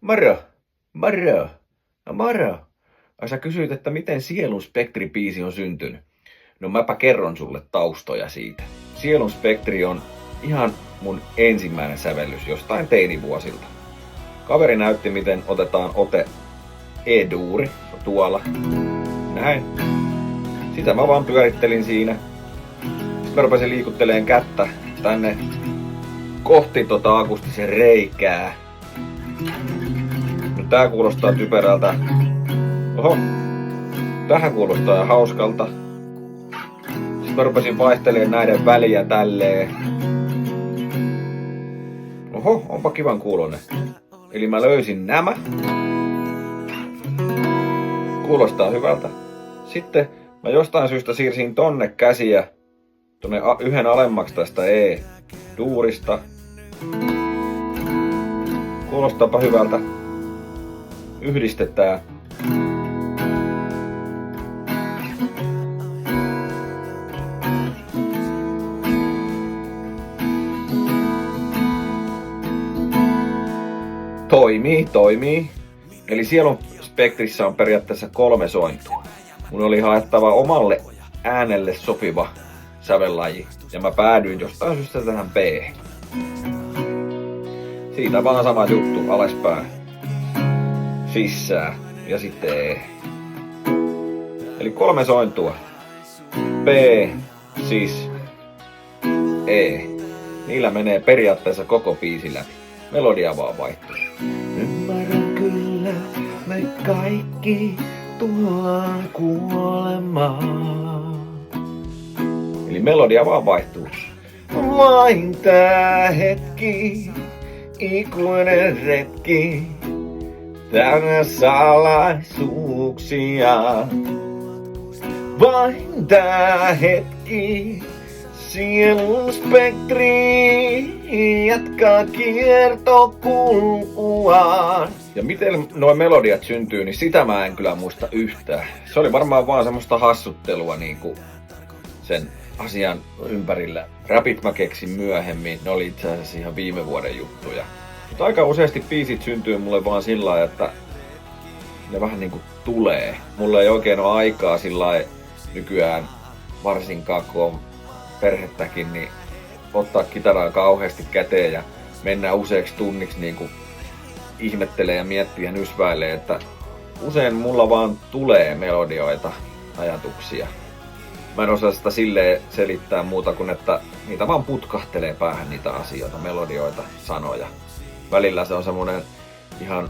Moro! Moro! No moro! Ai sä kysyit, että miten Sielun Spektri-biisi on syntynyt. No mäpä kerron sulle taustoja siitä. Sielun Spektri on ihan mun ensimmäinen sävellys jostain teinivuosilta. Kaveri näytti, miten otetaan ote E-duuri, tuolla. Näin. Sitä mä vaan pyörittelin siinä. Sitten mä rupesin liikutteleen kättä tänne kohti akustisen reikää. Nyt tää kuulostaa typerältä. Oho. Tähän kuulostaa ihan hauskalta. Sitten mä rupesin vaihtelemaan näiden väliä tälleen. Oho, onpa kivan kuulonen. Eli mä löysin nämä. Kuulostaa hyvältä. Sitten mä jostain syystä siirsin tonne käsiä. Tonne yhden alemmaksi tästä E-duurista. Kuulostaapa hyvältä. Yhdistetään. Toimii. Eli Sielun Spektrissä on periaatteessa 3 sointua. Mun oli haettava omalle äänelle sopiva sävellaji. Ja mä päädyin jostain syystä tähän B. Siitä vaan sama juttu, alaspäin. Sisään ja sitten E. Eli 3 sointua. B, sis, E. Niillä menee periaatteessa koko biisi läpi. Melodia vaan vaihtuu. Ymmärrän kyllä, me kaikki tullaan kuolemaan. Eli melodia vaan vaihtuu. Vain tää hetki, ikuinen retki, täynnä salaisuuksia. Vain tää hetki, Sielun Spektri jatkaa kiertokulkuaan. Ja miten nuo melodiat syntyy, niin sitä mä en kyllä muista yhtään. Se oli varmaan vaan semmoista hassuttelua niinku sen asian ympärillä. Rapit mä keksin myöhemmin, ne oli itse asiassa ihan viime vuoden juttuja. Mutta aika useasti biisit syntyy mulle vaan sillä lailla, että ne vähän niinku tulee. Mulla ei oikein ole aikaa sillä lailla nykyään, varsinkaan kun on perhettäkin, niin ottaa kitaraa kauheasti käteen ja mennä useaksi tunniksi niinku ihmettelee ja miettii ja nysväilee, että usein mulla vaan tulee melodioita, ajatuksia. Mä en osaa sitä silleen selittää muuta kuin, että niitä vaan putkahtelee päähän niitä asioita, melodioita, sanoja. Välillä se on semmonen ihan